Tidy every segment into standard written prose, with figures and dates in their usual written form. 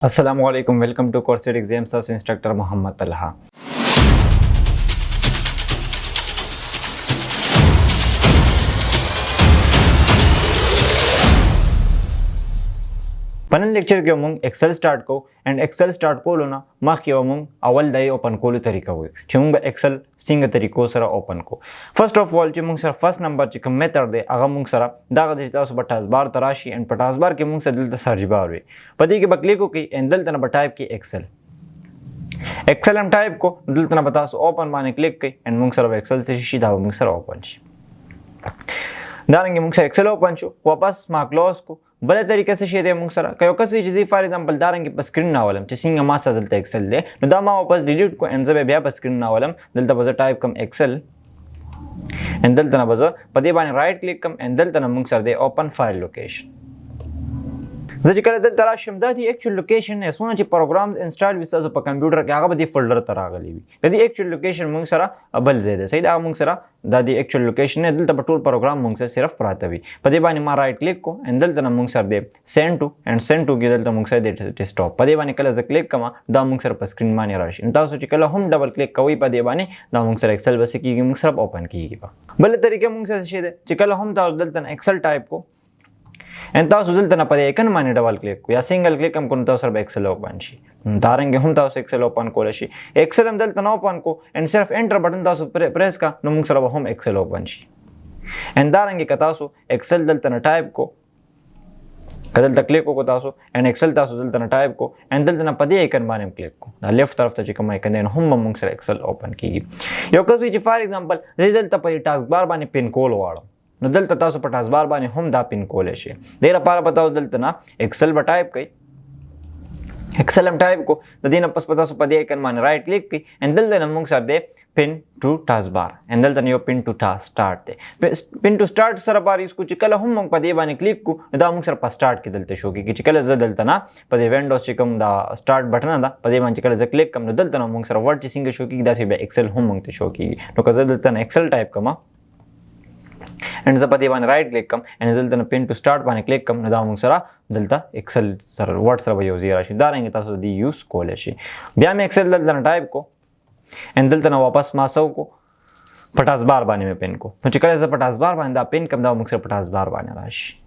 Assalamualaikum, welcome to Course Exams as Instructor Muhammad Talha. पनन लेक्चर के उमंग Excel start को and Excel start को लोना मा के उमंग अवल दाई ओपन को तरीका हुई चुमंग एक्सेल सिंग तरीको सरा ओपन को फर्स्ट ऑफ ऑल चुमंग सर फर्स्ट नंबर चिकम मेथड दे अगा मुंग सरा दागा देता सो 50 बार तराशी एंड 50 बार के मुंग से दिल सर्च बार वे पदी के बकले को की एंड दिल तना बटाइप की एक्सेल हम टाइप को दिल तना बता सो ओपन माने क्लिक की एंड मुंग सर एक्सेल से सीधा मुंग सर ओपन दारंगे मुंग सर एक्सेल ओपन छो वापस मा क्लोज को भले तरीके से शेदे मुंग सरा कयो कसी चीज़ फॉर एग्जांपल दारंगे पर स्क्रीन नावलम चिसिंग मासा दलता एक्सेल दे नो दामा वापस डिलीट को एंड जबे ब्या पर स्क्रीन नावलम दलता बजा टाइप कम एक्सेल एंड दलता बजा पदे बाने राइट क्लिक कम एंड दलता मुंग सर दे ओपन फाइल लोकेशन जजी कले दल तरा शमदा दी एक्चुअल लोकेशन है सोना ची प्रोग्राम्स इंस्टॉल विसा जो पर कंप्यूटर के आगा बदी फोल्डर तरा गली भी ददी एक्चुअल लोकेशन मुंग सरा अबल दे सही दा मुंग सरा दादी एक्चुअल लोकेशन है दल तब टूल प्रोग्राम मुंग से सिर्फ प्रातवी पदे बानी मा राइट क्लिक को एंड दल तना मुंग सर दे सेंड टू के दल ता मुंग सर दे डेस्कटॉप पदे बानी कले ज क्लिक कमा दा मुंग सर पर स्क्रीन माने राशि इंता सो चिकला हम डबल क्लिक कवई पदे बानी दा मुंग सर एक्सेल बस की मुंग सर ओपन की बा भले तरीके मुंग सर शेदे चिकला हम ता दल तना एक्सेल टाइप को एंड तासु दिल तना पदे एकन माने डबल क्लिक को या सिंगल क्लिक हम कोन तासर एक्सेल ओपन शी दारंगे हम तासु एक्सेल ओपन कोले एक्सेल हम दिल तना ओपन को एंड सिर्फ एंटर बटन तासु प्रेस का नमुंग सर हम Excel open she and Darange कतासु एक्सेल दिल तना टाइप को कदल तक क्लिक को तासु एंड एक्सेल तासु दिल तना टाइप को एंड दिल तना पदे एकन माने क्लिक को दा लेफ्ट तरफ ता चिकम एकन देन हम मुंग सर एक्सेल ओपन की यो कसवी फॉर एग्जांपल दिल ता पदे टास्क बार बाने पिन कोड वाड़ो न दल तता सो 50 बार बाने हम दा पिन कोले शे देरा पारा बताओ दल तना एक्सेल बटाइप कई एक्सेल हम टाइप को ददीन पस पता सो पदे एकन माने राइट क्लिक की एंड दल देन मुंग सर दे pin to taskbar and दल तन यो पिन टू टास्क स्टार्ट दे पिन टू स्टार्ट सर बार इसको चिकल हम मुंग पदे बाने क्लिक को दा मुंग सर पर स्टार्ट की दलते शो की चिकल ज दल तना पदे विंडोज चिकम दा स्टार्ट बटन दा पदे मान चिकल ज क्लिक कम दल तना मुंग सर वर्ड चिसिंग शो की दा से एक्सेल हम मुंग ते शो की तो कज दल तना एक्सेल टाइप कमा एंड जपति बाने राइट क्लिक कम एंड दलता पिन टू स्टार्ट बाने क्लिक कम नदा मुंग सरा दलता एक्सेल सर वर्ड सर बयो जीरा शी दारेंगे तासो दी यूज कोले शी ब्या में एक्सेल दलता टाइप को एंड दलता वापस मासव को 50 बार बाने में पिन को तो चिकले से 50 बार बाने दा पिन कम दा मुंग सर 50 बार बाने राशि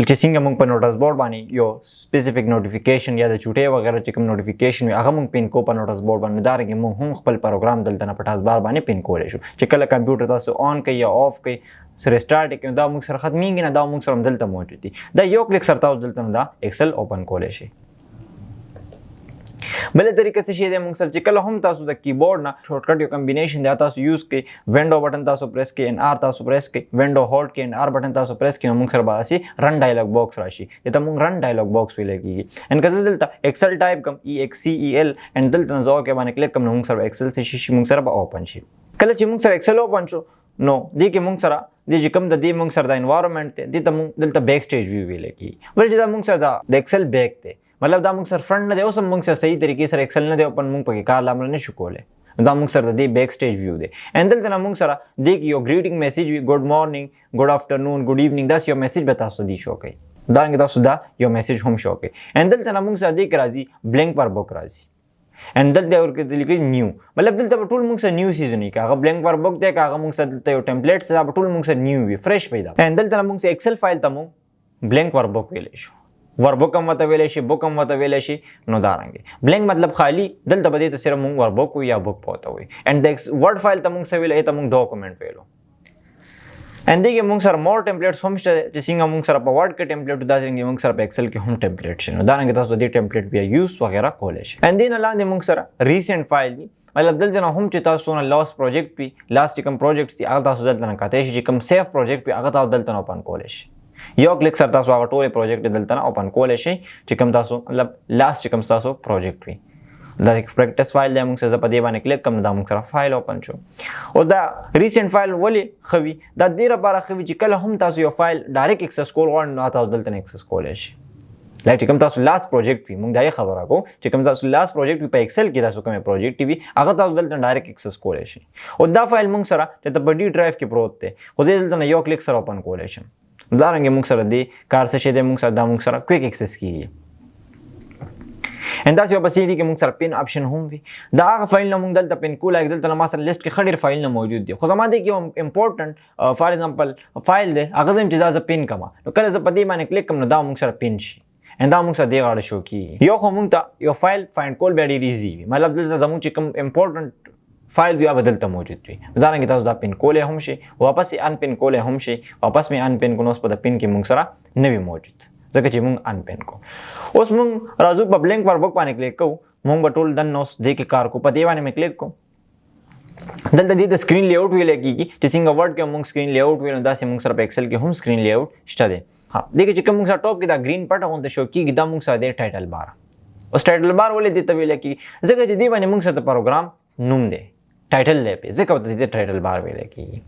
चिसिंग मुंग पर नोटिस बोर्ड बानी यो स्पेसिफिक नोटिफिकेशन या छूटे वगैरह चिकम नोटिफिकेशन में अगर मुंग पिन को पर नोटिस बोर्ड बाने दारेंगे मुंग हम खपल प्रोग्राम दलता 50 बार बाने पिन को रेशो चिकल कंप्यूटर ता से ऑन कई या ऑफ कई सर स्टार्ट के दा मुंग सर खत्मी ना दा मुंग सर दलता मौजूद थी दा यो क्लिक सरता दलता दा एक्सेल ओपन को लेशे भले तरीके से शेदे मुंग सर चिकल हम तासु द कीबोर्ड ना शॉर्टकट यो कॉम्बिनेशन दे तासु यूज के विंडो बटन तासु प्रेस के एंड आर तासु प्रेस के विंडो होल्ड के एंड आर बटन तासु प्रेस के मुंग सर बासी रन डायलॉग बॉक्स राशि ये त मुंग रन डायलॉग बॉक्स विलेगी एंड कसे दलता एक्सेल टाइप कम EXCEL एंड दलता जो के माने क्लिक कम मुंग सर एक्सेल से शीशी मुंग सर ओपन शी कल ची मुंग सर एक्सेल ओपन छो नो दी के मुंग सरा दी कम द दी मुंग सर द एनवायरनमेंट ते दी त मुंग दलता बैक स्टेज व्यू विलेगी बल जिदा मुंग सर द एक्सेल बैक ते मतलब दा मुंग सर फ्रंट न दे सब मुंग सर सही तरीके से एक्सेल न दे ओपन मुंग पके कार लामल ने शुकोले दा मुंग सर दी बैक स्टेज व्यू दे एंड दल तना मुंग सर देख यो greeting message good morning good afternoon good evening दस यो मैसेज बता सो दी शो कई दांगे दा सुदा यो मैसेज हम शो के एंड दल तना मुंग सर देख राजी ब्लैंक पर बुक राजी एंड दल दे और के दिल के न्यू मतलब दल तब टूल मुंग से न्यू सीजन ही का ब्लैंक पर बुक दे का मुंग से दल टेम्पलेट से अब टूल मुंग से न्यू भी फ्रेश पैदा एंड दल तना मुंग से एक्सेल फाइल तमु ब्लैंक पर बुक वेलेशो वर्बुक मत वेलेशी बुक मत वेलेशी नो दारंगे ब्लैंक मतलब खाली दल तबदे तो सिर्फ मुंग वर्बुक या बुक पोता हुई एंड द वर्ड फाइल तमुंग से वेले तमुंग डॉक्यूमेंट वेलो एंड देखिए मुंग सर मोर टेम्पलेट्स हम जिसिंग मुंग सर पर वर्ड के टेम्पलेट दारेंगे मुंग सर पर एक्सेल के हम टेम्पलेट से दारंगे तो दी टेम्पलेट भी यूज वगैरह कॉलेज एंड दिन अलावा मुंग सर रीसेंट फाइल मतलब दल जना हम चिता सोना लास्ट प्रोजेक्ट भी लास्ट चिकम प्रोजेक्ट्स आगता सो दल तना कातेश चिकम सेफ प्रोजेक्ट भी आगता दल तना ओपन कॉलेज यो क्लिक सरता सो आगा टोले प्रोजेक्ट दलता ओपन कोले शे चिकम तासो मतलब लास्ट चिकम तासो प्रोजेक्ट भी द प्रैक्टिस फाइल दे मुंग से जपदे बाने क्लिक कम दा मुंग सरा फाइल ओपन छो और दा रीसेंट फाइल वली खवी दा देरा बारा खवी चिकल हम तासो यो फाइल डायरेक्ट एक्सेस कोल और ना ता दलता एक्सेस कोले शे लाइक चिकम तासो लास्ट प्रोजेक्ट भी मुंग दा ये खबर आको चिकम तासो लास्ट प्रोजेक्ट भी पे एक्सेल की तासो कम प्रोजेक्ट भी आगा तासो दलता डायरेक्ट एक्सेस कोले शे और दा फाइल मुंग सरा त बड़ी ड्राइव के प्रोत थे खुदे दलता यो क्लिक सर ओपन कोले शे दारंगे मुंग सर दी कार से शेदे मुंग सर दा मुंग सर क्विक एक्सेस की اندا سی په سیری کې موږ سره پین آپشن هم وي دا هغه فایل نه موږ دلته پین کول دلته ما سره لیست کې خډیر فایل نه موجود دي خو زما دي کې امپورټنت فار ایگزامپل فایل دی هغه زم چې دا پین کما نو کله زه په دې باندې کلیک کوم نو دا موږ سره پین شي اندا موږ سره دی غاړه شو کی یو خو موږ ته یو فایل فایند کول به ډیر ایزی وي مطلب دلته زموږ چې کوم امپورټنت فایل یا بدلته موجود وي دا رنګ تاسو دا پین کول هم شي واپس یې ان پین کول هم شي واپس می ان پین کو نو په د پین کې موږ سره نوی موجود ځکه چې موږ ان پین کو اوس موږ راځو په بلینک ورک باندې کلیک کوو موږ به ټول دن نو دې کې کار کو په دې باندې مې کلیک کوم دلته دې د سکرین لی اوټ ویل کېږي چې څنګه ورډ کې موږ سکرین لی اوټ ویل دا سه موږ سره په ایکسل کې هم سکرین لی اوټ شته دی ها دغه چې کوم موږ سره ټاپ کې دا گرین پټ غونډه شو کېږي دا موږ سره د ټایټل بار اوس ټایټل بار ولې دې ته ویل کېږي ځکه چې دې باندې موږ سره پروګرام نوم دی ټایټل دی په ځکه ته دې ټایټل بار ویل کېږي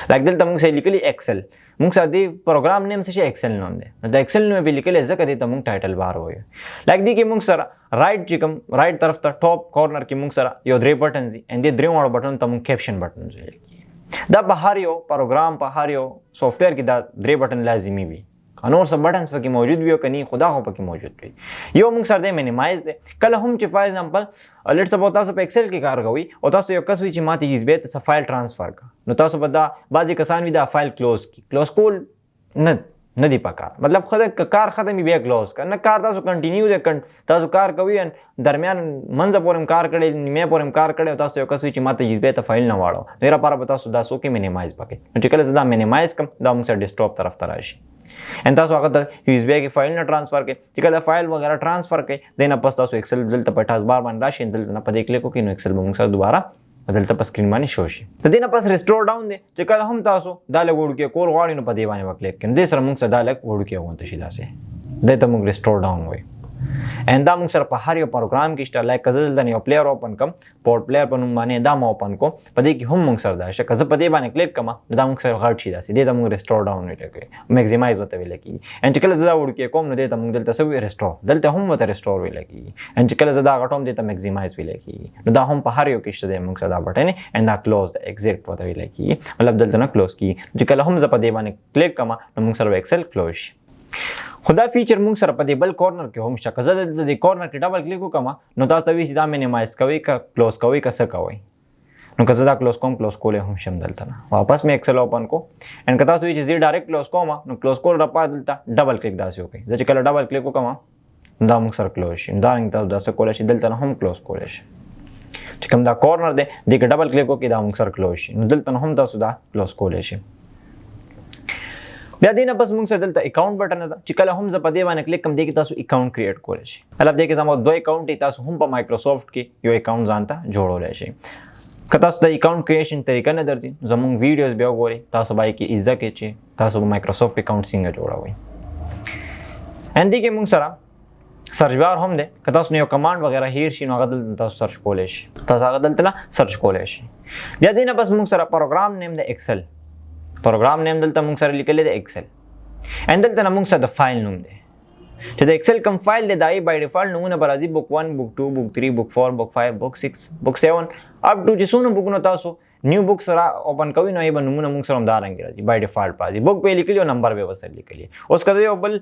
لکه دلته موږ سره لیکلي ایکسل موږ سره دې پروګرام نیم څه ایکسل نوم دی نو دا ایکسل نوم به لیکل ځکه دې ته موږ ټایټل بار وایو لکه دې کې موږ سره رائټ چې کوم رائټ طرف ته ټاپ کارنر کې موږ سره یو درې بټن دي ان دې درې وړ بټن ته موږ کیپشن بټن ویل دا په هر یو پروګرام په هر یو سافټویر کې دا درې بټن لازمي وي نور سب بټنز پکې موجود وي او کني خدا هو پکې موجود وي یو موږ سره د مینیمایز دی کله هم چې فار ایگزامپل لیټس سپوز تاسو په ایکسل کې کار کوي او تاسو یو کس وی چې ماته یوز به ته فایل ټرانسفر کا نو تاسو په دا بعضی کسان وی دا فایل کلوز کول نه دی پکار مطلب خدای کار ختمي بیا کلوز کنه کار تاسو کنټینیو دی تاسو کار کوي درمیان منځ پورم کار کړي نیمه پورم کار کړي تاسو یو کس وی چې ماته یوز به ته فایل نه واړو نو را پاره تاسو دا سو کې مینیمایز پکې نو چې کله زدا مینیمایز کم دا موږ سره ډیسکټاپ طرف ته راشي ان تاسو هغه ته یوز به کې فایل نه ټرانسفر کړئ چې کله فایل وغیرہ ټرانسفر کړئ دینه پس تاسو ایکسل دلته په ټاس بار باندې راشي دلته په دې کلیک وکړئ نو ایکسل به موږ سره دوباره دلته په سکرین باندې شو شي د دې نه پس ریسټور ډاون دی چې کله هم تاسو دا لګوړ کې کول غواړئ نو په دې باندې وکلیک کړئ دې سره موږ سره دا لګوړ کې وونته شي داسې دې ته موږ ریسټور ډاون وایي ان دا موږ سره په هر یو پروګرام کې شته لایک کزل د یو پلیئر اوپن کم پورټ پلیئر په نوم باندې دا ما اوپن کو په دې کې هم موږ سره دا شکه زه په دې باندې کلیک کوم دا موږ سره غړ شي داسې دې ته موږ ریسټور ډاون ویل کوي میکسیمایز وته ویل کوي ان چې کله زه دا وړ کې کوم نو دې ته موږ دلته سوي ریسټور دلته هم وته ریسټور ویل کوي ان چې کله زه دا غټوم دې ته میکسیمایز ویل کوي نو دا هم په هر یو کې شته موږ سره دا بټن ان دا کلوز ایگزیټ وته ویل کوي مطلب دلته نه کلوز کی چې کله هم زه په دې باندې کلیک کوم نو موږ سره ایکسل کلوز شي خدا فیچر موږ سره په دې بل کارنر کې هم شته کزه د دې کارنر کې ډبل کلیک وکم نو تاسو وی چې دا مینیمایز کوي کا کلوز کوي کا څه کوي نو کزه دا کلوز کول هم شم دلته نه واپس مې ایکسل اوپن کو ان کتا سوي چې زی ډایرکټ کلوز کوم نو کلوز کول را پات دلته ډبل کلیک داسې وکي چې کله ډبل کلیک وکم دا موږ سره کلوز شي دا رنګ تاسو داسې کول شي دلته هم کلوز کول شي چې کوم دا کارنر دی د کې ډبل کلیک وکي دا موږ سره کلوز شي نو دلته هم تاسو دا کلوز کول شي بیا دینه بس موږ سره دلته اکاونټ بٹن ده چې کله هم ز په دې باندې کلیک کوم دی کې تاسو اکاونټ کریټ کولای شي مطلب دې کې زموږ دوه اکاونټ دي تاسو هم په مایکروسافټ کې یو اکاونټ ځانته جوړولای شي که تاسو د اکاونټ کریشن طریقه نه درځي زموږ ویډیوز بیا وګورئ تاسو باندې کې ایزه کې چې تاسو په مایکروسافټ اکاونټ څنګه جوړوي ان دې کې موږ سره سرچ بار هم ده که تاسو یو کمانډ وغیرہ هیر شي نو هغه دلته تاسو سرچ کولای شي تاسو هغه دلته سرچ کولای شي بیا دینه بس موږ سره پروګرام نیم د ایکسل پروګرام نیم دلته موږ سره لیکل دی ایکسل ان دلته موږ سره د فایل نوم دی چې د ایکسل کوم فایل دی دای بای ډیفالت نمونه برازي بوک 1 بوک 2 بوک 3 بوک 4 بوک 5 بوک 6 بوک 7 اپ ټو چې څونه بوکونه تاسو نیو بوک سره اوپن کوي نو یې به نمونه موږ سره همدارنګ راځي بای ډیفالت پازي بوک په لیکلی او نمبر به وسر لیکلی اوس کله یو بل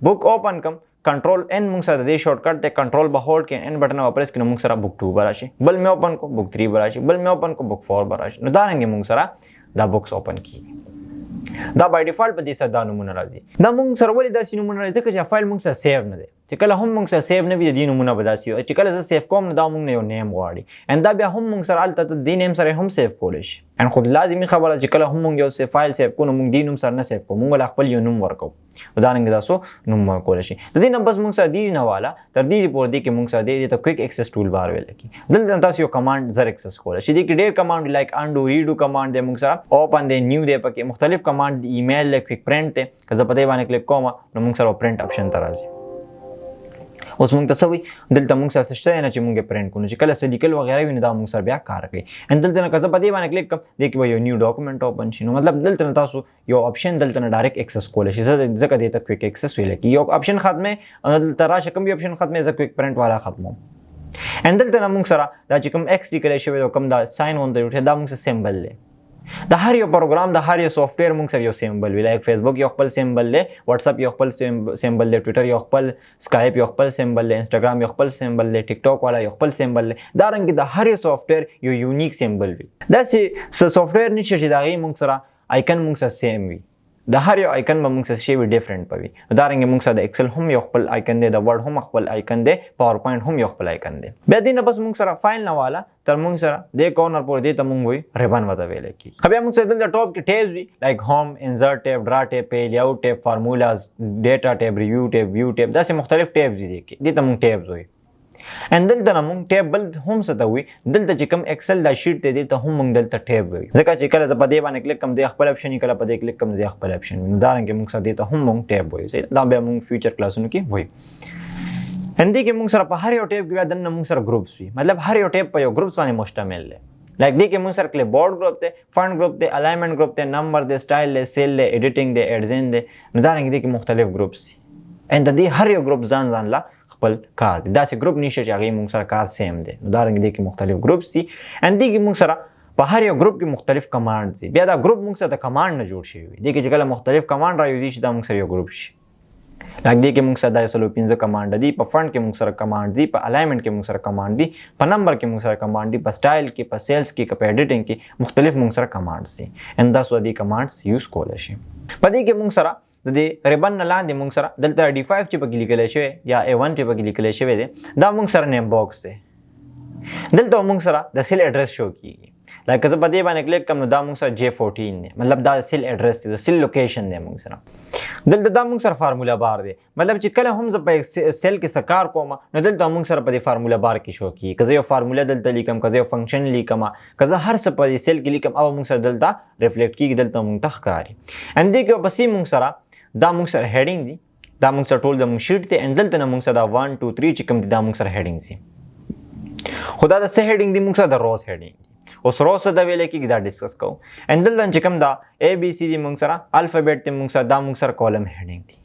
بوک اوپن کم کنټرول ان موږ سره د شارټ کټ ته کنټرول به هولډ کې ان بٹن او پریس کړئ موږ سره بوک 2 براشي بل مې اوپن کو بوک 3 براشي بل مې اوپن کو بوک 4 براشي نو دا رنګ موږ سره دا بوکس اوپن کیږي دا بای ډیفالت په دې سره دا نمونه راځي دا موږ سره ولې داسې نمونه راځي ځکه چې فایل موږ سره سیو نه دی چې کله هم موږ سره سیو نه وي د دې نمونه به داسې وي چې کله زه سیو کوم نو دا موږ نه یو نیم غواړي ان دا بیا هم موږ سره هلته د دې نیم سره هم سیو کولی شي ان خو لازمي خبره چې کله هم موږ یو فایل سیو کوو نو موږ دې نوم سره نه سیو کوو موږ له خپل یو نوم ورکوو ودارنګه تاسو نوم ورکولی شي د دې نه بس موږ سره دې نه والا تر دې پورې دی کې موږ سره دې ته کویک ایکسس ټول بار ویل کی دلته تاسو یو کمانډ زر ایکسس کولی شي دې کې ډېر کمانډ لایک انډو ریډو کمانډ دی موږ سره اوپن دی نیو دی پکې مختلف کمانډ دی ایمیل لایک کویک پرنٹ ته که زه په دې باندې کلیک کوم نو موږ سره پرنٹ آپشن ته راځي اوس موږ ته سوي دلته موږ سره څه نه چې موږ پرنٹ کوو چې کله سلیکل وغیرہ ویني دا موږ سره بیا کار کوي ان دلته نه که زه په دې باندې کلیک کوم د کې یو نیو ډاکومنٹ اوپن شي نو مطلب دلته تاسو یو آپشن دلته نه ډایرکټ ایکسس کولی شئ ځکه دې ته کویک ایکسس ویل کی یو آپشن ختمه دلته راشه کوم یو آپشن ختمه زه کویک پرنٹ والا ختموم ان دلته نه موږ سره دا چې کوم ایکس لیکل شوی او کوم دا ساين ونده یو دا موږ سره سمبل دی د هر یو پروګرام د هر یو سافټویر موږ سره یو سیمبل وی، لایک فیسبوک یو خپل سیمبل دی، واتس اپ یو خپل سیمبل دی، ټویټر یو خپل، اسکایپ یو خپل سیمبل دی، انستګرام یو خپل سیمبل دی، ټیک ټاک والا یو خپل سیمبل دی. دا رنګ د هر یو سافټویر یو یونیک سیمبل وی. دا چې سافټویر نشي چې دا غي موږ سره آیکن موږ سره سیم وي، د هر یو آیکن به موږ سره شی وي ډیفرنٹ پوي. دا رنګ موږ سره د ایکسل هم یو خپل آیکن دی، د ورډ هم خپل آیکن دی، پاور پوینټ هم یو خپل آیکن دی. بیا دینه بس موږ سره فایل نه والا تر موږ سره د کورنر پورې دی ته موږ وي ریبن وته ویل کی. بیا موږ سره د ټاپ کې ټیبز وي، لایک ہوم، انسرټ ټیب، ډرا ټیب، پی لیاوټ ټیب، فارمولاز، ډیټا ټیب، ریویو ټیب، ویو ټیب، دا سه مختلف ټیبز دي کې دي ته موږ ټیبز وي. ان دلته موږ ټیب بل هم څه وي، دلته چې کوم ایکسل دا شیټ ته دي ته هم موږ دلته ټیب وي، ځکه چې کله ز په دې باندې کلیک کوم د خپل اپشن کله په دې کلیک کوم د خپل اپشن وي. دا رنګ موږ سره دي ته هم موږ ټیب وي. دا بیا موږ فیوچر کلاسونو کې وي. هندي کې موږ سره په هر یو ټیب کې دنه موږ سره ګروپس وي، مطلب هر یو ټیب په یو ګروپس باندې مشتمل دی. لایک دې کې موږ سره کلیپ بورډ ګروپ دی، فونټ ګروپ دی، الایمنٹ ګروپ دی، نمبر دی، سټایل دی، سیل دی، ایډیټینګ دی، ایډزین دی. نو دا رنګ دې کې مختلف ګروپس دي. ان د دې هر یو ګروپ ځان لا خپل کار دی. دا چې ګروپ نشه چې هغه موږ سره کار سیم دی. نو دا رنګ دې کې مختلف ګروپس دي. ان دې کې موږ سره په هر یو ګروپ کې مختلف کمانډز دي. بیا دا ګروپ موږ سره د کمانډ نه جوړ شوی وي. دې کې چې کله مختلف کمانډ راوځي چې دا موږ سره یو ګروپ شي. لکه دې کې موږ سره د 15 کمانډ دي، په فونټ کې موږ سره کمانډ دي، په الایمنٹ کې موږ سره کمانډ دي، په نمبر کې موږ سره کمانډ دي، په سټایل کې، په سیلز کې، په ایډیټینګ کې مختلف موږ سره کمانډز دي. ان دا سو دي کمانډز یوز کولای شي. په دې کې موږ سره د دې ریبن نه لاندې موږ سره دلته D5 چې پکې لیکل شوی یا A1 چې پکې لیکل شوی دی، دا موږ سره نیم باکس دی. دلته موږ سره د سیل ایډرس شو کیږي. لکه زه په دې باندې کلیک کوم نو دا موږ سره J14 دی، مطلب دا سیل ایډرس دی، د سیل لوکیشن دی موږ سره. دلته دا موږ سره فارمولا بار دی، مطلب چې کله هم زه په سیل کې سکار کوم نو دلته موږ سره په دې فارمولا بار کې شو کیږي. که زه یو فارمولا دلته لیکم، که زه یو فنکشن لیکم، که زه هر څه په سیل کې لیکم او موږ سره دلته ریفلیکټ کیږي، دلته موږ ته ښکاري. ان دې کې پسې موږ سره دا موږ سره هیډینګ دي، دا موږ سره ټول د موږ شیټ دی. ان دلته نه موږ سره دا 1 2 3 چې کوم دي دا موږ سره هیډینګ دي. خو دا د څه هیډینګ دي؟ موږ سره د روز هیډینګ دي. اوس روز څه د ویل کېږي دا ډسکس کوو. ان دلته چې کوم دا ABC دي موږ سره الفابet دي، موږ سره دا موږ سره کالم هیډینګ دي.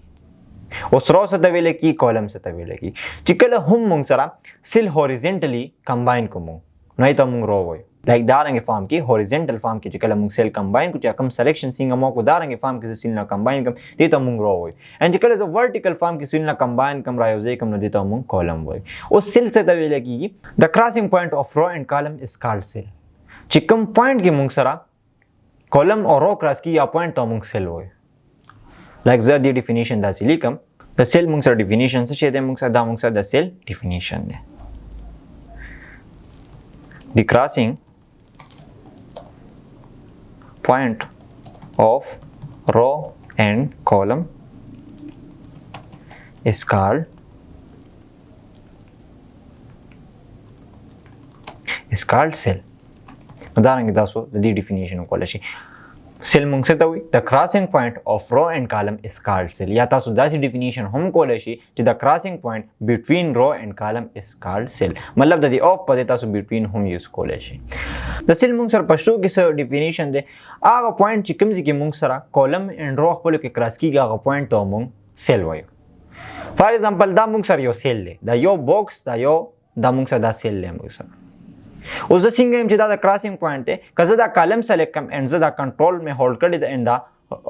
اوس روز څه د ویل کېږي، کالم څه د ویل کېږي. چې کله هم موږ سره سیل هوریزنټلی کمباین کوو نو ایته موږ رو وایو. لایک دا رنګ فارم کې هوریزنټل فارم کې چې کله موږ سیل کمباین کوو چې کوم سلیکشن څنګه مو کو دا رنګ فارم کې سیل نه کمباین کوم دې ته موږ رو وایو. ان چې کله زه ورټیکل فارم کې سیل نه کمباین کوم رايوځي کوم نو دې ته موږ کالم وایو. او سیل څه د ویل کېږي، د کراسینګ پوینټ اف رو اینڈ کالم از کالډ سیل. چې کوم پوینټ کې موږ سره کالم او رو کراس کی یا پوینټ ته موږ سیل وایو. لایک زه دې ډیفینیشن داسې لیکم، د سیل موږ سره ډیفینیشن څه دی، موږ سره دا موږ سره د سیل ډیفینیشن دی. The crossing point of row and column is called cell. उदाहरण के दासो the definition को लशी सेल मोंग से Tawi the crossing point of row and column is called cell. या तासो दासी definition हम को लशी कि the crossing point between row and column is called cell. मतलब द ऑफ पदे तासो between हम यूज को लशी. द सेल मोंग सर पश्तो के सर definition दे आगा point چې کوم ځکه موږ سره column and row خپل کې کراس کیږي هغه point ته موږ سیل وایو. فار ایگزامپل دا موږ سره یو سیل دی، دا یو باکس دا موږ سره دا سیل دی موږ سره. اوس د څنګه چې دا د کراسینګ پوینټ دی، که زه دا کالم سلیکټ کم ان زه دا کنټرول مې هولډ کړی د ان دا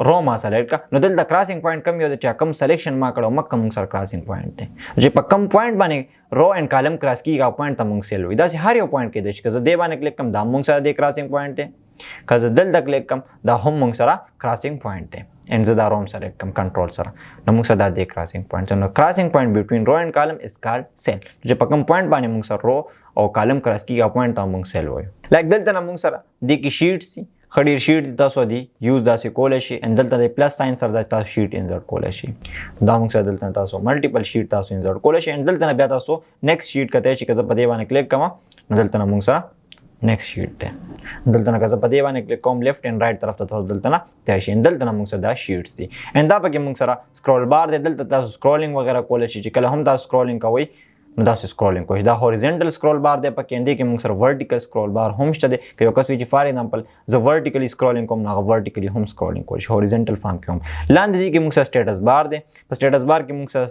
رو ما سلیکټ کا نو دلته کراسینګ پوینټ کم یو د چا کم سلیکشن ما کړو مکه موږ سره کراسینګ پوینټ دی. چې په کم پوینټ باندې رو ان کالم کراس کیږي پوینټ ته موږ سیل وي. دا چې هر یو پوینټ کې دی چې زه دې باندې کلیک کم دا موږ سره د کراسینګ پوینټ دی، که زه دلته کلیک کم دا هم موږ سره کراسینګ پوینټ دی. ان زه دا روم سلیکټ کم کنټرول سره نو موږ سره د کراسینګ پوینټ نو کراسینګ پوینټ بټوین رو اینڈ کالم از کالډ سیل. چې په کوم پوینټ باندې موږ سره رو او کالم کراس کیږي پوینټ ته موږ سیل وایو. لایک دلته موږ سره د کی شیټس دي، خډیر شیټ تاسو دی یوز داسې کولای شي. ان دلته د پلس ساين سره د تاسو شیټ انسرټ کولای شي. دا موږ سره دلته تاسو ملټیپل شیټ تاسو انسرټ کولای شي. ان دلته بیا تاسو نیکسټ شیټ کته چې کله په دې باندې کلیک کوم نو دلته موږ سره نیکسټ شیټ ده. دلته کله په دې باندې کلیک کوم لیفت اینڈ رائټ طرف ته تاسو دلته ته شي. دلته موږ سره دا شیټس دي. ان دا پکې موږ سره سکرول بار دی، دلته تاسو سکرولینګ وغیرہ کولای شي. چې کله هم تاسو سکرولینګ کوئ نو دا سکرولینګ کوئ. دا هوریزنټل سکرول بار دی، پکې اندې کې موږ سره ورټیکل سکرول بار هم شته دی. که یو کس وی چې فار ایگزامپل زه ورټیکلی سکرولینګ کوم نو ورټیکلی هم سکرولینګ کولی شي هوریزنټل فارم کې هم. لاندې دی کې موږ سره سټیټس بار دی، په سټیټس بار کې موږ سره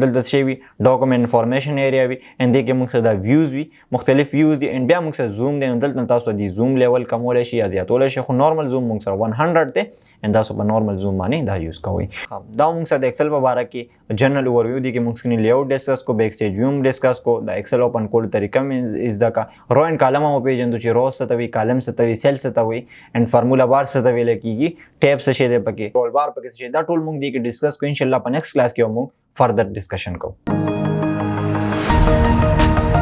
دلته شی وي ډاکومنت انفارمیشن ایریا وي ان دې کې موږ سره د ویوز وي مختلف ویوز دي ان بیا موږ سره زوم دی دلته تاسو د زوم لیول کمولای شي یا زیاتولای شي خو نورمال زوم موږ سره 100 دی ان تاسو په نورمال زوم باندې دا یوز کوئ دا موږ سره د ایکسل په اړه کې جنرال اوورویو دی کې موږ سکرین لیاوټ ډسکس کو بیک سټیج ویو ډسکس کو د ایکسل اوپن کول طریقه مې از دا کا رو ان کالم مو پیژندو چې رو ستوي کالم ستوي سیل ستوي ان فارمولا بار ستوي لکېږي ټیب څه شي دی پکې رول بار پکې څه شي دا ټول موږ دی کې ډسکس کو ان شاء الله په نیکسټ کلاس کې موږ فردر ډسکشن کوو